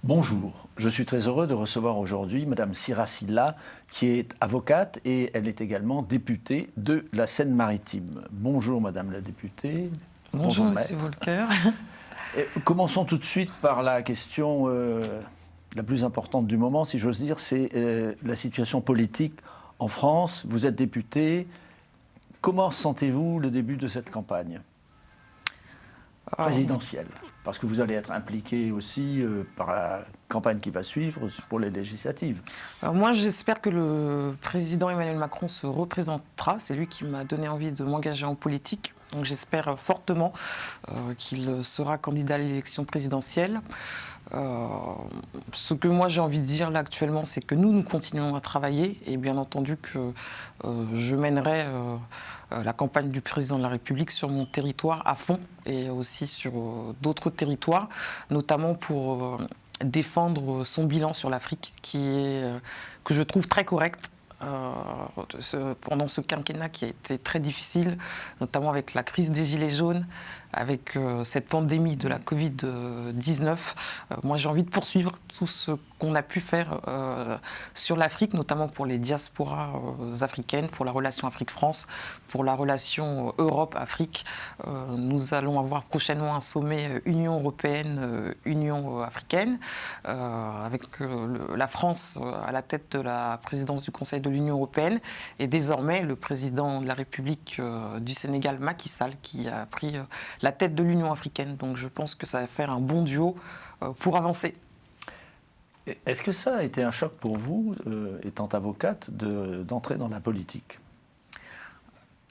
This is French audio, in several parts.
Bonjour, je suis très heureux de recevoir aujourd'hui Madame Cira Silla, qui est avocate et elle est également députée de la Seine-Maritime. Bonjour Madame la députée. Bonjour Monsieur Maître. Volcker. Commençons tout de suite par la question la plus importante du moment, si j'ose dire, c'est la situation politique en France. Vous êtes députée. Comment sentez-vous le début de cette campagne présidentielle? Parce que vous allez être impliqué aussi par la campagne qui va suivre pour les législatives. Alors moi, j'espère que le président Emmanuel Macron se représentera. C'est lui qui m'a donné envie de m'engager en politique. Donc j'espère fortement qu'il sera candidat à l'élection présidentielle. Ce que moi j'ai envie de dire là actuellement, c'est que nous continuons à travailler et bien entendu que je mènerai la campagne du président de la République sur mon territoire à fond et aussi sur d'autres territoires, notamment pour défendre son bilan sur l'Afrique que je trouve très correct. Pendant ce quinquennat qui a été très difficile, notamment avec la crise des Gilets jaunes, avec cette pandémie de la Covid-19, moi j'ai envie de poursuivre tout ce qu'on a pu faire sur l'Afrique, notamment pour les diasporas africaines, pour la relation Afrique-France, pour la relation Europe-Afrique. Nous allons avoir prochainement un sommet Union européenne-Union africaine, avec la France à la tête de la présidence du Conseil de l'Union européenne, et désormais le président de la République du Sénégal, Macky Sall, qui a pris la tête de l'Union africaine. Donc je pense que ça va faire un bon duo pour avancer. Est-ce que ça a été un choc pour vous, étant avocate, d'entrer dans la politique?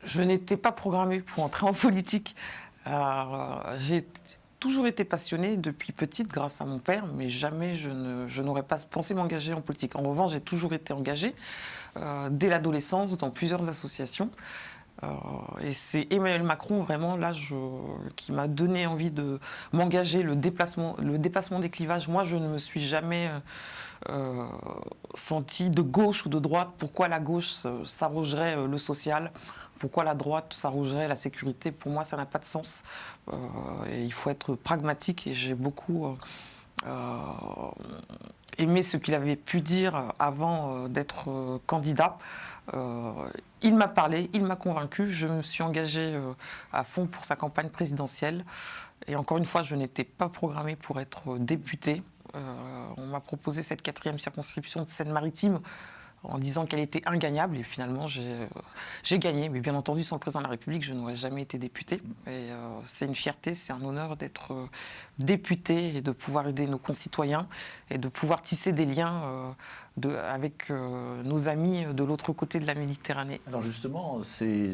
Je n'étais pas programmée pour entrer en politique. J'ai toujours été passionnée depuis petite grâce à mon père, mais jamais je n'aurais pas pensé m'engager en politique. En revanche, j'ai toujours été engagée dès l'adolescence dans plusieurs associations. Et c'est Emmanuel Macron vraiment là qui m'a donné envie de m'engager, le dépassement des clivages. Moi, je ne me suis jamais sentie de gauche ou de droite. Pourquoi la gauche s'arrogerait le social? Pourquoi la droite s'arrogerait la sécurité? Pour moi, ça n'a pas de sens. Et il faut être pragmatique, et j'ai beaucoup aimé ce qu'il avait pu dire avant d'être candidat. Il m'a parlé, il m'a convaincu, je me suis engagée à fond pour sa campagne présidentielle. Et encore une fois, je n'étais pas programmée pour être députée. On m'a proposé cette 4e circonscription de Seine-Maritime en disant qu'elle était ingagnable, et finalement j'ai gagné. Mais bien entendu, sans le président de la République, je n'aurais jamais été députée. Et c'est une fierté, c'est un honneur d'être députée et de pouvoir aider nos concitoyens et de pouvoir tisser des liens avec nos amis de l'autre côté de la Méditerranée. Alors justement, c'est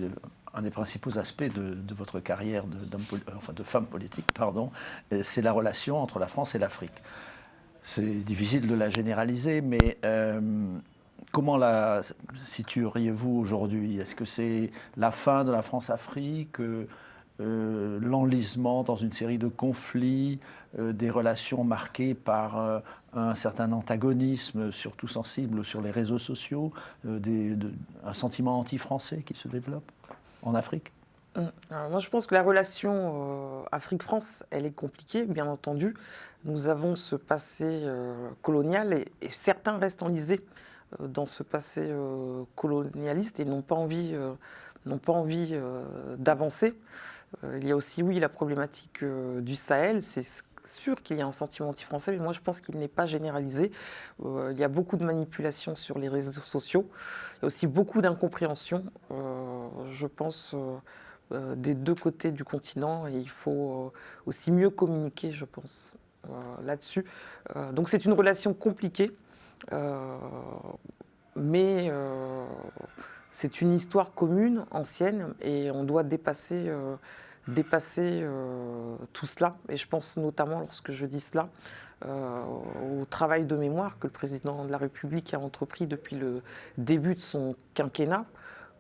un des principaux aspects de votre carrière de femme politique, c'est la relation entre la France et l'Afrique. C'est difficile de la généraliser, mais comment la situeriez-vous aujourd'hui? Est-ce que c'est la fin de la France-Afrique, l'enlisement dans une série de conflits, des relations marquées par un certain antagonisme, surtout sensible sur les réseaux sociaux, un sentiment anti-français qui se développe en Afrique? Alors moi, je pense que la relation Afrique-France, elle est compliquée, bien entendu. Nous avons ce passé colonial, et certains restent enlisés dans ce passé colonialiste et n'ont pas envie d'avancer. Il y a aussi, oui, la problématique du Sahel. C'est sûr qu'il y a un sentiment anti-français, mais moi je pense qu'il n'est pas généralisé. Il y a beaucoup de manipulations sur les réseaux sociaux. Il y a aussi beaucoup d'incompréhension, je pense, des deux côtés du continent. Et il faut aussi mieux communiquer, je pense, là-dessus. Donc c'est une relation compliquée. Mais c'est une histoire commune, ancienne, et on doit dépasser tout cela. Et je pense notamment, lorsque je dis cela, au travail de mémoire que le président de la République a entrepris depuis le début de son quinquennat,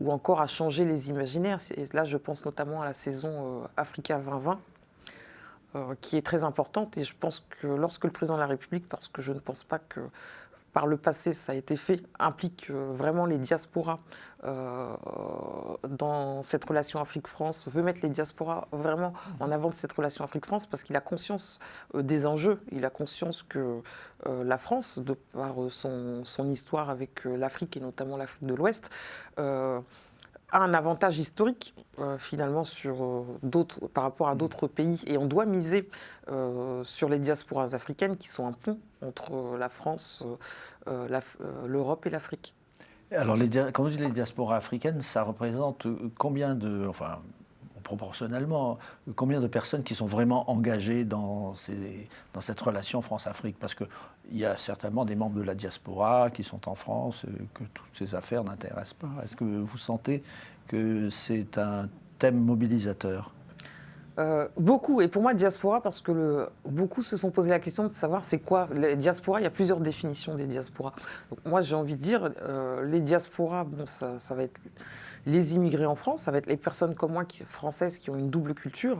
ou encore à changer les imaginaires. Et là, je pense notamment à la saison Africa 2020, qui est très importante. Et je pense que lorsque le président de la République, parce que je ne pense pas que par le passé ça a été fait, implique vraiment les diasporas dans cette relation Afrique-France, veut mettre les diasporas vraiment en avant de cette relation Afrique-France parce qu'il a conscience des enjeux, il a conscience que la France, de par son histoire avec l'Afrique et notamment l'Afrique de l'Ouest, a un avantage historique finalement par rapport à d'autres pays et on doit miser sur les diasporas africaines qui sont un pont entre la France, l'Europe et l'Afrique. Alors, quand vous dites les diasporas africaines, ça représente proportionnellement, combien de personnes qui sont vraiment engagées dans cette relation France-Afrique? Parce qu'il y a certainement des membres de la diaspora qui sont en France, que toutes ces affaires n'intéressent pas. Est-ce que vous sentez que c'est un thème mobilisateur? Beaucoup, et pour moi diaspora parce que beaucoup se sont posé la question de savoir c'est quoi les diasporas. Il y a plusieurs définitions des diasporas. Donc, moi j'ai envie de dire les diasporas, bon, ça va être les immigrés en France, ça va être les personnes comme moi françaises qui ont une double culture.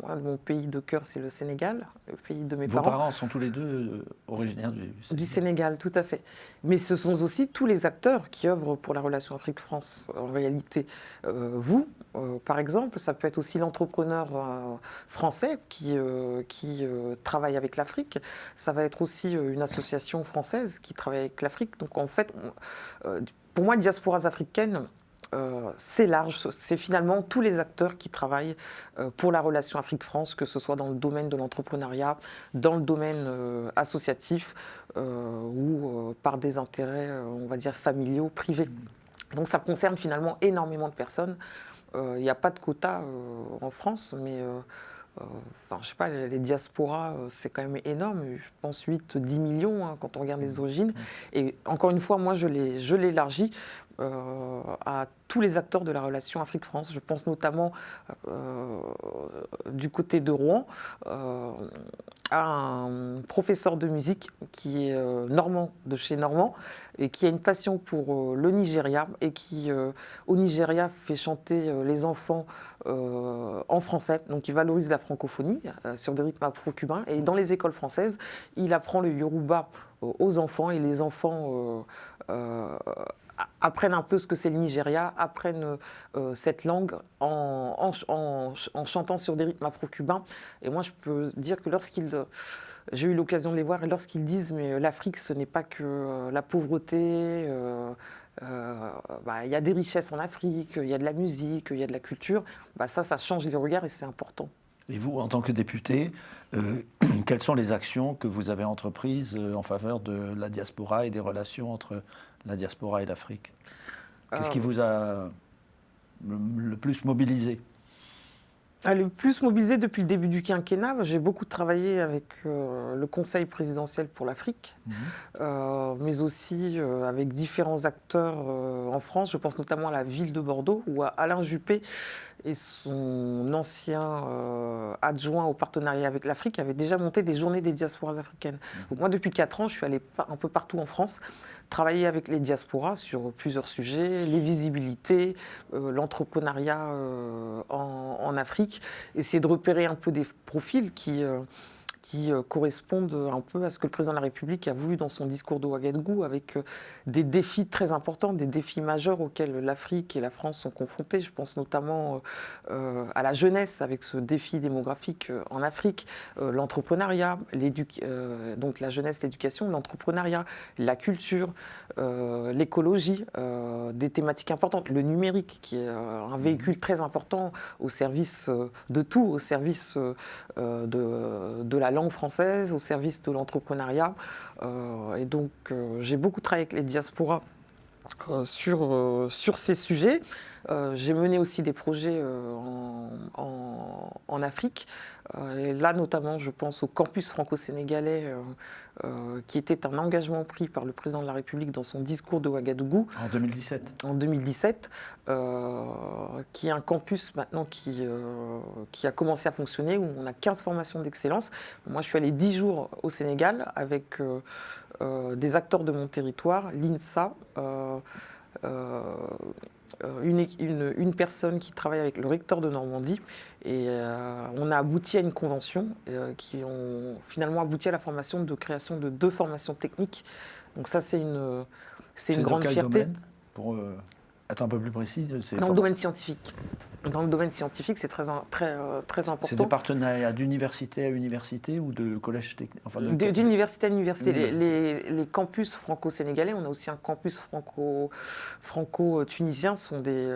Moi, mon pays de cœur c'est le Sénégal, le pays de mes parents. Vos parents sont tous les deux originaires du Sénégal, tout à fait. Mais ce sont aussi tous les acteurs qui œuvrent pour la relation Afrique-France. En réalité, vous, par exemple, ça peut être aussi l'entrepreneur français qui travaille avec l'Afrique. Ça va être aussi une association française qui travaille avec l'Afrique. Donc en fait, pour moi, diasporas africaines, c'est large, c'est finalement tous les acteurs qui travaillent pour la relation Afrique-France, que ce soit dans le domaine de l'entrepreneuriat, dans le domaine associatif ou par des intérêts, on va dire, familiaux, privés. Donc ça concerne finalement énormément de personnes. Il n'y a pas de quota en France, mais je sais pas, les diasporas, c'est quand même énorme. Je pense 8-10 millions hein, quand on regarde les origines. Et encore une fois, moi, je l'élargis à tous les acteurs de la relation Afrique-France. Je pense notamment du côté de Rouen à un professeur de musique qui est normand, de chez Normand, et qui a une passion pour le Nigeria et qui, au Nigeria, fait chanter les enfants en français. Donc il valorise la francophonie sur des rythmes afro-cubains. Et dans les écoles françaises, il apprend le Yoruba aux enfants et les enfants apprennent un peu ce que c'est le Nigeria, apprennent cette langue en chantant sur des rythmes afro-cubains. Et moi, je peux dire que j'ai eu l'occasion de les voir, et lorsqu'ils disent « mais l'Afrique, ce n'est pas que la pauvreté, y a des richesses en Afrique, il y a de la musique, il y a de la culture », ça change les regards et c'est important. Et vous, en tant que député, quelles sont les actions que vous avez entreprises en faveur de la diaspora et des relations entre la diaspora et l'Afrique? Qu'est-ce qui vous a le plus mobilisé? Le plus mobilisé depuis le début du quinquennat, j'ai beaucoup travaillé avec le Conseil présidentiel pour l'Afrique, mais aussi avec différents acteurs en France. Je pense notamment à la ville de Bordeaux, où Alain Juppé et son ancien adjoint au partenariat avec l'Afrique avaient déjà monté des journées des diasporas africaines. Donc moi, depuis 4 ans, je suis allé un peu partout en France, travailler avec les diasporas sur plusieurs sujets, les visibilités, l'entrepreneuriat en Afrique, essayer de repérer un peu des profils qui correspondent un peu à ce que le président de la République a voulu dans son discours de Ouagadougou, avec des défis très importants, des défis majeurs auxquels l'Afrique et la France sont confrontées. Je pense notamment à la jeunesse, avec ce défi démographique en Afrique, l'entrepreneuriat, donc la jeunesse, l'éducation, l'entrepreneuriat, la culture, l'écologie, des thématiques importantes, le numérique, qui est un véhicule très important au service de tout, au service de la langue française, au service de l'entrepreneuriat. Et donc, j'ai beaucoup travaillé avec les diasporas sur ces sujets. J'ai mené aussi des projets en Afrique. Et là, notamment, je pense au campus franco-sénégalais, qui était un engagement pris par le président de la République dans son discours de Ouagadougou. En 2017. En 2017, qui est un campus maintenant qui a commencé à fonctionner, où on a 15 formations d'excellence. Moi, je suis allé 10 jours au Sénégal avec des acteurs de mon territoire, l'INSA, une personne qui travaille avec le recteur de Normandie et on a abouti à une convention qui ont finalement abouti à la formation de création de 2 formations techniques. Donc ça, c'est une grande quel fierté. domaine pour être un peu plus précis, Dans le domaine scientifique. Dans le domaine scientifique, c'est très important. C'est des partenariats d'université à université ou de collège technique, enfin d'université à université. Les campus franco-sénégalais, on a aussi un campus franco-tunisien, sont des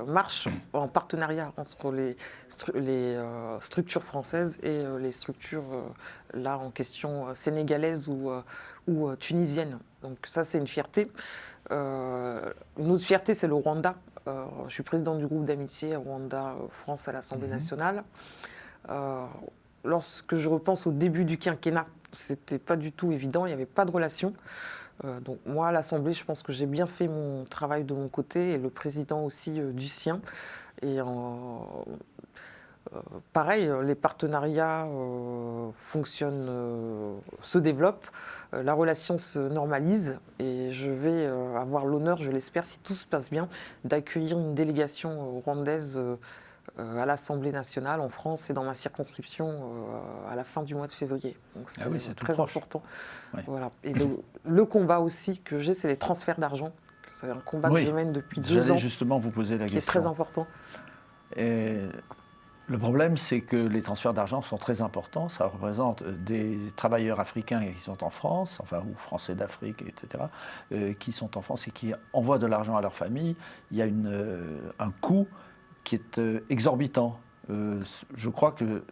marches en partenariat entre les structures françaises et les structures là en question sénégalaises ou tunisiennes. Donc ça, c'est une fierté. Une autre fierté, c'est le Rwanda. Je suis présidente du groupe d'amitié Rwanda-France à l'Assemblée nationale. Lorsque je repense au début du quinquennat, c'était pas du tout évident, il n'y avait pas de relation. Donc moi, à l'Assemblée, je pense que j'ai bien fait mon travail de mon côté et le président aussi du sien. Et pareil, les partenariats fonctionnent, se développent, la relation se normalise et je vais avoir l'honneur, je l'espère, si tout se passe bien, d'accueillir une délégation rwandaise à l'Assemblée nationale en France et dans ma circonscription à la fin du mois de février. Donc c'est très important. Oui. Voilà. Et le combat aussi que j'ai, c'est les transferts d'argent. C'est un combat que je mène depuis 2 ans. J'allais justement vous poser la question. Qui est très important. Et le problème, c'est que les transferts d'argent sont très importants. Ça représente des travailleurs africains qui sont en France, enfin, ou français d'Afrique, etc., qui sont en France et qui envoient de l'argent à leur famille. Il y a un coût qui est exorbitant. Je crois que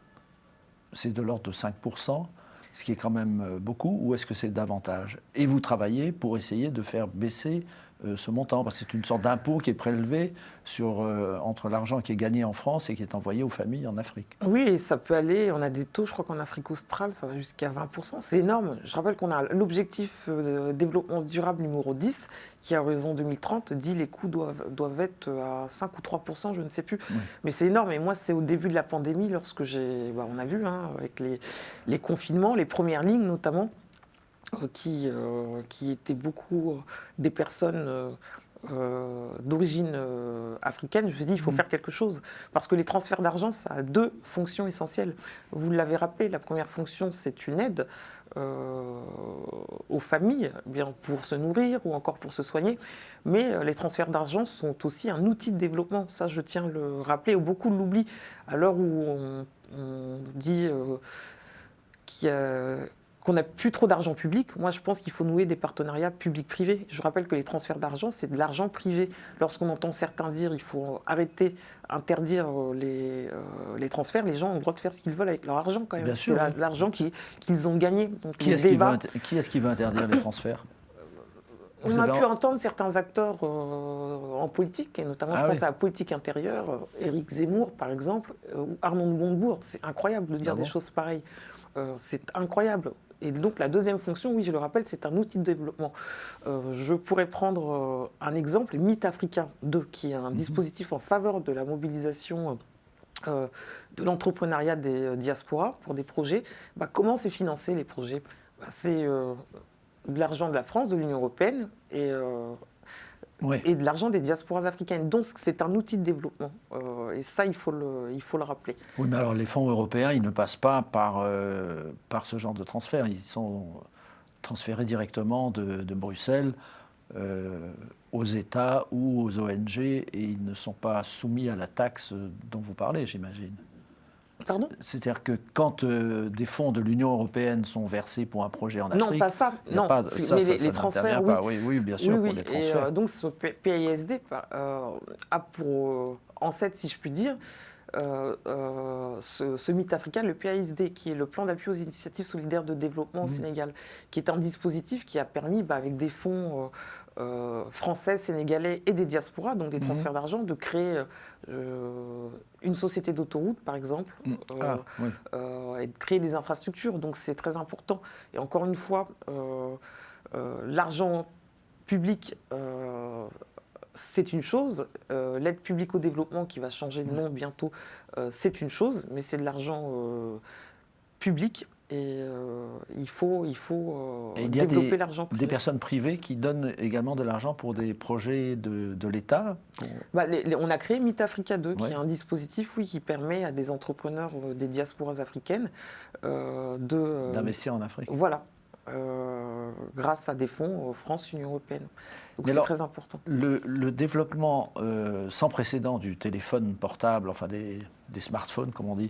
c'est de l'ordre de 5%, ce qui est quand même beaucoup, ou est-ce que c'est davantage? Et vous travaillez pour essayer de faire baisser ce montant, parce que c'est une sorte d'impôt qui est prélevé entre l'argent qui est gagné en France et qui est envoyé aux familles en Afrique. Oui, et ça peut aller, on a des taux, je crois qu'en Afrique australe, ça va jusqu'à 20%, c'est énorme. Je rappelle qu'on a l'objectif de développement durable numéro 10, qui à horizon 2030 dit les coûts doivent être à 5 ou 3%, je ne sais plus. Oui. Mais c'est énorme, et moi c'est au début de la pandémie, lorsque on a vu, avec les confinements, les premières lignes notamment, qui étaient beaucoup des personnes d'origine africaine. Je me suis dit, il faut faire quelque chose. Parce que les transferts d'argent, ça a 2 fonctions essentielles. Vous l'avez rappelé, la première fonction, c'est une aide aux familles, bien pour se nourrir ou encore pour se soigner. Mais les transferts d'argent sont aussi un outil de développement. Ça, je tiens à le rappeler. Beaucoup l'oublient. À l'heure où on dit qu'on n'a plus trop d'argent public, moi je pense qu'il faut nouer des partenariats public-privé. Je rappelle que les transferts d'argent, c'est de l'argent privé. Lorsqu'on entend certains dire qu'il faut arrêter, interdire les transferts, les gens ont le droit de faire ce qu'ils veulent avec leur argent quand même. C'est l'argent qu'ils ont gagné. Donc, qui est-ce qui veut interdire les transferts? On a pu entendre certains acteurs en politique, et notamment je pense à la politique intérieure, Éric Zemmour par exemple, ou Armand de Montebourg. C'est incroyable de dire des choses pareilles. C'est incroyable. Et donc la deuxième fonction, oui, je le rappelle, c'est un outil de développement. Je pourrais prendre un exemple, Mythe Africain 2, qui est un dispositif en faveur de la mobilisation de l'entrepreneuriat des diasporas pour des projets. Comment c'est financé les projets? C'est de l'argent de la France, de l'Union européenne et de l'argent des diasporas africaines. Donc c'est un outil de développement. Et ça, il faut le rappeler. Oui, mais alors les fonds européens, ils ne passent pas par ce genre de transfert. Ils sont transférés directement de Bruxelles aux États ou aux ONG et ils ne sont pas soumis à la taxe dont vous parlez, j'imagine. Pardon ? C'est-à-dire que quand des fonds de l'Union européenne sont versés pour un projet en Afrique... Non, pas ça. Non, mais les transferts, oui. Oui, bien sûr, oui, pour les transferts. Et donc ce PAISD a pour ancêtre, si je puis dire, ce mythe africain, le PAISD, qui est le plan d'appui aux initiatives solidaires de développement au Sénégal, qui est un dispositif qui a permis, avec des fonds français, sénégalais et des diasporas, donc des transferts d'argent, de créer une société d'autoroute, par exemple, et de créer des infrastructures. Donc c'est très important. Et encore une fois, l'argent public, c'est une chose. L'aide publique au développement, qui va changer de nom bientôt, c'est une chose, mais c'est de l'argent public. Et il faut Et il y a développer l'argent privé. des personnes privées qui donnent également de l'argent pour des projets de l'État On a créé Meet Africa 2, qui Ouais. est un dispositif qui permet à des entrepreneurs des diasporas africaines d'investir en Afrique. voilà, grâce à des fonds France, Union européenne. Donc Mais c'est alors, très important. Le développement sans précédent du téléphone portable, enfin des smartphones comme on dit,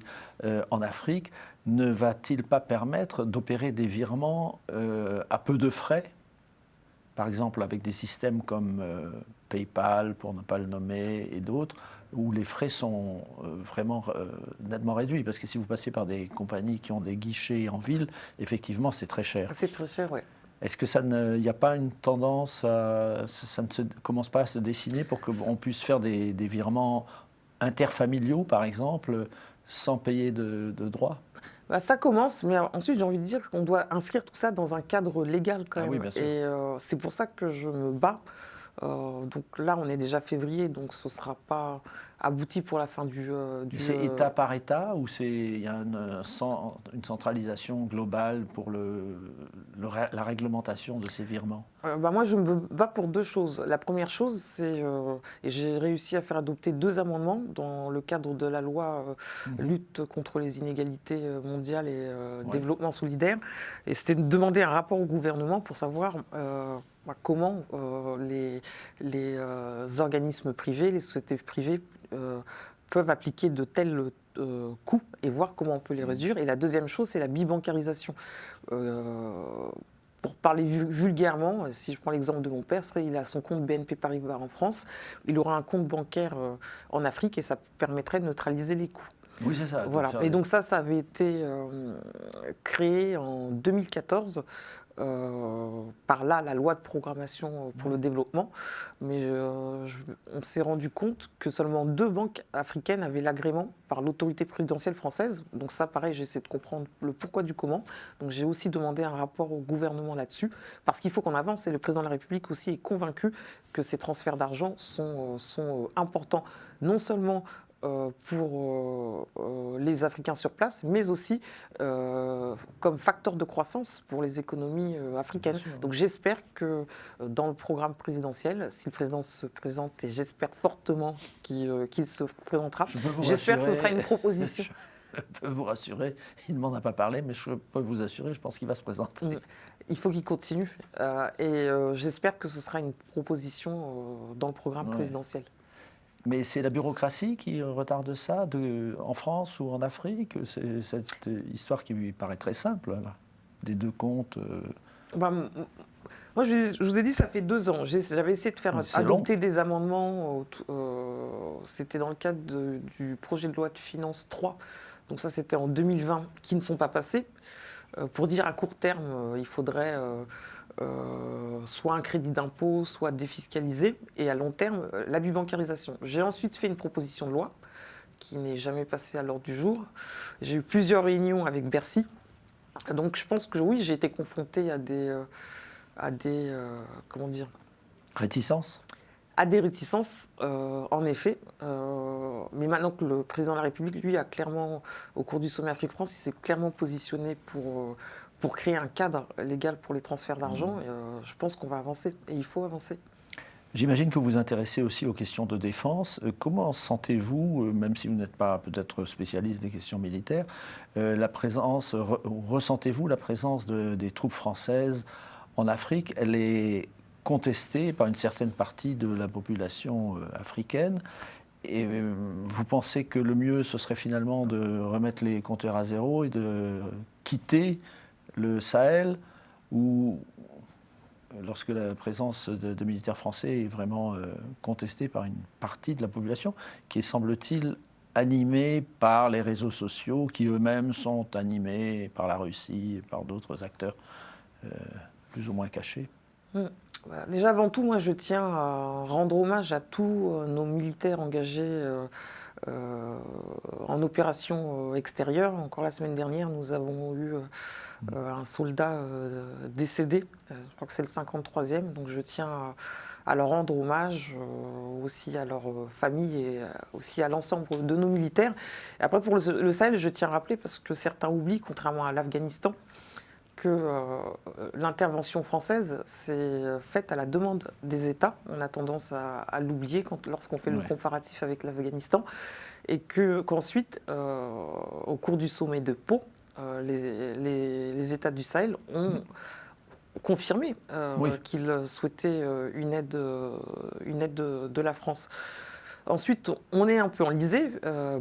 en Afrique, ne va-t-il pas permettre d'opérer des virements à peu de frais, par exemple avec des systèmes comme PayPal, pour ne pas le nommer, et d'autres, où les frais sont vraiment nettement réduits? Parce que si vous passez par des compagnies qui ont des guichets en ville, effectivement, c'est très cher. C'est très cher, oui. Est-ce que il n'y a pas une tendance, ça ne se commence pas à se dessiner pour qu'on puisse faire des virements interfamiliaux, par exemple, sans payer de droits? Ça commence, mais ensuite j'ai envie de dire qu'on doit inscrire tout ça dans un cadre légal quand Ah même. oui, bien sûr. Et c'est pour ça que je me bats. Donc là, on est déjà février, donc ce ne sera pas abouti pour la fin du... C'est État par État ou il y a une centralisation globale pour la réglementation de ces virements? Moi, je me bats pour deux choses. La première chose, c'est, et j'ai réussi à faire adopter 2 amendements dans le cadre de la loi lutte contre les inégalités mondiales et développement solidaire. Et c'était de demander un rapport au gouvernement pour savoir comment les organismes privés, les sociétés privées peuvent appliquer de tels coûts et voir comment on peut les réduire. Et la deuxième chose, c'est la bibancarisation. Pour parler vulgairement, si je prends l'exemple de mon père, il a son compte BNP Paribas en France, il aura un compte bancaire en Afrique et ça permettrait de neutraliser les coûts. Oui, c'est ça. Voilà. Et donc ça avait été créé en 2014 par là la loi de programmation pour le développement. Mais on s'est rendu compte que seulement 2 banques africaines avaient l'agrément par l'autorité prudentielle française. Donc ça, pareil, j'essaie de comprendre le pourquoi du comment. Donc j'ai aussi demandé un rapport au gouvernement là-dessus, parce qu'il faut qu'on avance. Et le président de la République aussi est convaincu que ces transferts d'argent sont importants, non seulement pour les Africains sur place, mais aussi comme facteur de croissance pour les économies africaines. Donc j'espère que dans le programme présidentiel, si le président se présente, et j'espère fortement qu'il se présentera, j'espère que ce sera une proposition. Je peux vous rassurer, il ne m'en a pas parlé, mais je peux vous assurer, je pense qu'il va se présenter. Il faut qu'il continue et j'espère que ce sera une proposition dans le programme présidentiel. Mais c'est la bureaucratie qui retarde ça en France ou en Afrique? C'est cette histoire qui lui paraît très simple, là, des 2 comptes. Moi, je vous ai dit, ça fait 2 ans. J'avais essayé de faire adopter des amendements. C'était dans le cadre du projet de loi de finances 3. Donc ça, c'était en 2020, qui ne sont pas passés. Pour dire à court terme, il faudrait soit un crédit d'impôt, soit défiscalisé. Et à long terme, la bibancarisation. J'ai ensuite fait une proposition de loi qui n'est jamais passée à l'ordre du jour. J'ai eu plusieurs réunions avec Bercy. Donc je pense que oui, j'ai été confronté à des comment dire, réticences? À des réticences, en effet. Mais maintenant que le président de la République, lui, a clairement, au cours du sommet Afrique-France, il s'est clairement positionné pour créer un cadre légal pour les transferts d'argent. Je pense qu'on va avancer et il faut avancer. J'imagine que vous vous intéressez aussi aux questions de défense. Comment sentez-vous, même si vous n'êtes pas peut-être spécialiste des questions militaires, ressentez-vous la présence des troupes françaises en Afrique? Elle est contestée par une certaine partie de la population africaine. Et vous pensez que le mieux, ce serait finalement de remettre les compteurs à zéro et de quitter le Sahel, ou lorsque la présence de militaires français est vraiment contestée par une partie de la population, qui est, semble-t-il, animée par les réseaux sociaux, qui eux-mêmes sont animés par la Russie et par d'autres acteurs plus ou moins cachés? Déjà, avant tout, moi, je tiens à rendre hommage à tous nos militaires engagés en opération extérieure. Encore la semaine dernière, nous avons eu un soldat décédé. Je crois que c'est le 53e. Donc, je tiens à leur rendre hommage aussi à leur famille et aussi à l'ensemble de nos militaires. Et après, pour le Sahel, je tiens à rappeler, parce que certains oublient, contrairement à l'Afghanistan, que l'intervention française s'est faite à la demande des États. On a tendance à l'oublier lorsqu'on fait le comparatif avec l'Afghanistan. Et qu'ensuite, au cours du sommet de Pau, les États du Sahel ont confirmé qu'ils souhaitaient une aide de la France. Ensuite, on est un peu enlisé,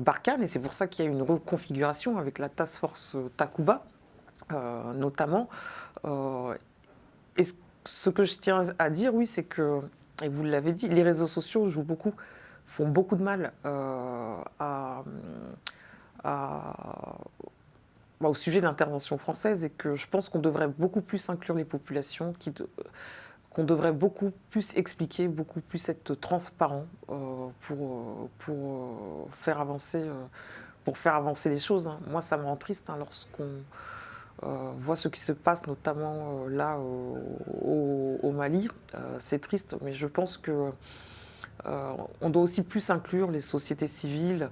Barkhane, et c'est pour ça qu'il y a une reconfiguration avec la Task Force Takuba, notamment. Et ce que je tiens à dire, oui, c'est que, et vous l'avez dit, les réseaux sociaux font beaucoup de mal au sujet de l'intervention française, et que je pense qu'on devrait beaucoup plus inclure les populations, qu'on devrait beaucoup plus expliquer, beaucoup plus être transparent pour faire avancer les choses. Moi, ça me rend triste lorsqu'on voit ce qui se passe, notamment là au Mali. C'est triste, mais je pense que on doit aussi plus inclure les sociétés civiles,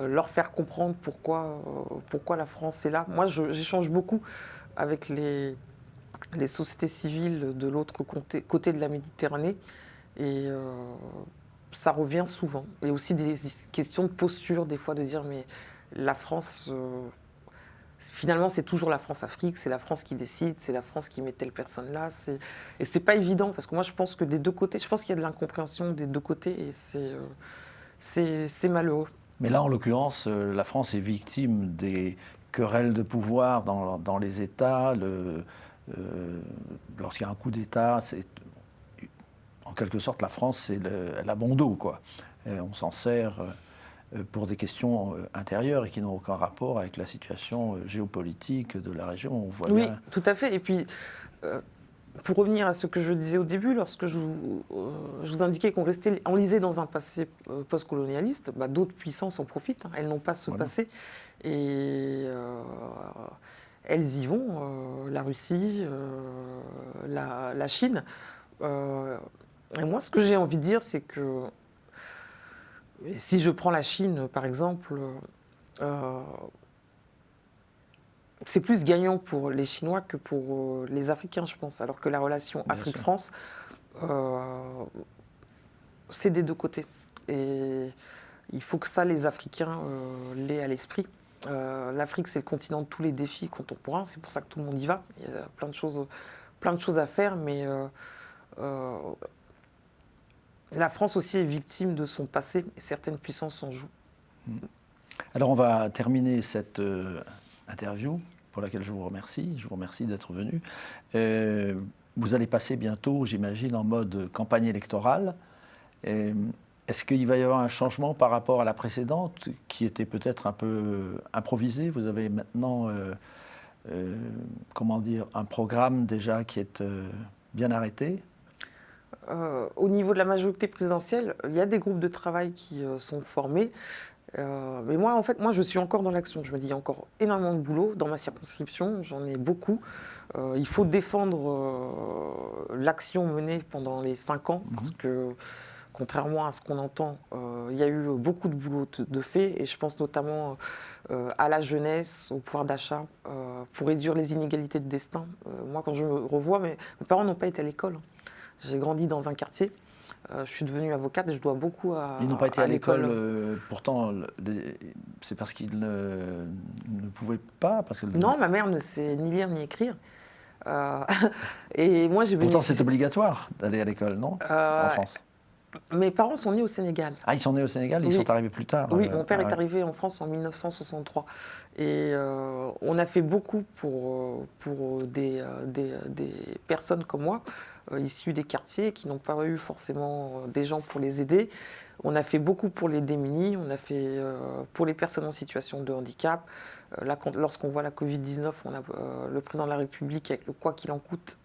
leur faire comprendre pourquoi la France est là. Moi, j'échange beaucoup avec les sociétés civiles de l'autre côté de la Méditerranée, et ça revient souvent. Il y a aussi des questions de posture, des fois, de dire mais la France, finalement, c'est toujours la France-Afrique, c'est la France qui décide, c'est la France qui met telle personne là. Et c'est pas évident, parce que moi, je pense que des deux côtés, je pense qu'il y a de l'incompréhension des deux côtés, et c'est malheureux. Mais là, en l'occurrence, la France est victime des querelles de pouvoir dans les États. Lorsqu'il y a un coup d'État, en quelque sorte, la France, elle a bon dos, quoi. Et on s'en sert pour des questions intérieures et qui n'ont aucun rapport avec la situation géopolitique de la région. On voit oui, bien... tout à fait. Et puis, pour revenir à ce que je disais au début, lorsque je vous indiquais qu'on restait enlisé dans un passé post-colonialiste, d'autres puissances en profitent. Elles n'ont pas ce passé. Et elles y vont, la Russie, la Chine. Et moi, ce que j'ai envie de dire, c'est que si je prends la Chine, par exemple, c'est plus gagnant pour les Chinois que pour les Africains, je pense. Alors que la relation Afrique-France, c'est des deux côtés. Et il faut que ça, les Africains l'aient à l'esprit. L'Afrique, c'est le continent de tous les défis contemporains. C'est pour ça que tout le monde y va. Il y a plein de choses à faire, mais la France aussi est victime de son passé, et certaines puissances en jouent. Alors, on va terminer cette interview, pour laquelle je vous remercie. Je vous remercie d'être venu. Vous allez passer bientôt, j'imagine, en mode campagne électorale. Est-ce qu'il va y avoir un changement par rapport à la précédente, qui était peut-être un peu improvisée? Vous avez maintenant, un programme déjà qui est bien arrêté? Au niveau de la majorité présidentielle, il y a des groupes de travail qui sont formés. Mais moi, je suis encore dans l'action. Je me dis, il y a encore énormément de boulot dans ma circonscription. J'en ai beaucoup. Il faut défendre l'action menée pendant les 5 ans, parce que, contrairement à ce qu'on entend, il y a eu beaucoup de boulot de fait. Et je pense notamment à la jeunesse, au pouvoir d'achat, pour réduire les inégalités de destin. Moi, quand je me revois, mes parents n'ont pas été à l'école. J'ai grandi dans un quartier. Je suis devenue avocate et je dois beaucoup à l'école. Ils n'ont pas été à l'école, pourtant, c'est parce qu'ils ne pouvaient pas Non, ma mère ne sait ni lire ni écrire. Et moi, pourtant, c'est obligatoire d'aller à l'école, non? En France. Mes parents sont nés au Sénégal. Ah, ils sont nés au Sénégal, ils sont arrivés plus tard. Oui, mon père est arrivé en France en 1963. Et on a fait beaucoup pour des personnes comme moi, issus des quartiers, qui n'ont pas eu forcément des gens pour les aider. On a fait beaucoup pour les démunis, on a fait pour les personnes en situation de handicap. Là, lorsqu'on voit la Covid-19, on a le président de la République, avec le quoi qu'il en coûte,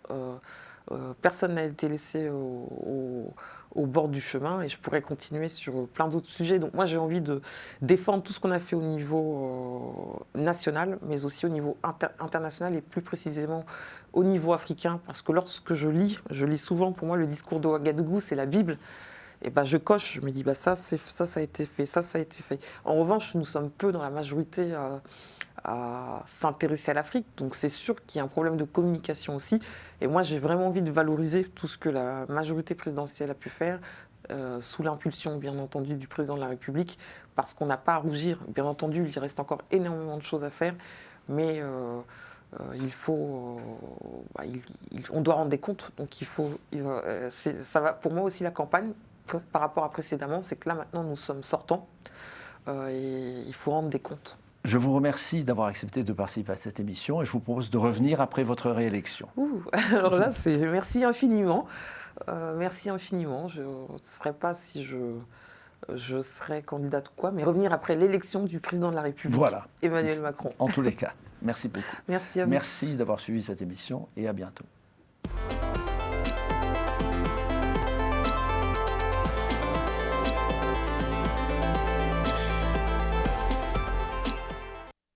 personne n'a été laissé au bord du chemin, et je pourrais continuer sur plein d'autres sujets. Donc moi, j'ai envie de défendre tout ce qu'on a fait au niveau national, mais aussi au niveau international, et plus précisément au niveau africain, parce que lorsque je lis souvent, pour moi, le discours de Ouagadougou, c'est la Bible. et ben je coche, je me dis ça a été fait, ça a été fait. En revanche, nous sommes peu dans la majorité à s'intéresser à l'Afrique, donc c'est sûr qu'il y a un problème de communication aussi. Et moi, j'ai vraiment envie de valoriser tout ce que la majorité présidentielle a pu faire, sous l'impulsion, bien entendu, du président de la République, parce qu'on n'a pas à rougir. Bien entendu, il reste encore énormément de choses à faire, mais il faut, on doit rendre des comptes. Donc ça va pour moi aussi la campagne par rapport à précédemment, c'est que là maintenant nous sommes sortants et il faut rendre des comptes. Je vous remercie d'avoir accepté de participer à cette émission et je vous propose de revenir après votre réélection. Alors là, merci infiniment. Merci infiniment. Je ne saurais pas si je serais candidate ou quoi, mais revenir après l'élection du président de la République, voilà. Emmanuel Macron. En tous les cas, merci beaucoup. Merci à vous. Merci d'avoir suivi cette émission et à bientôt.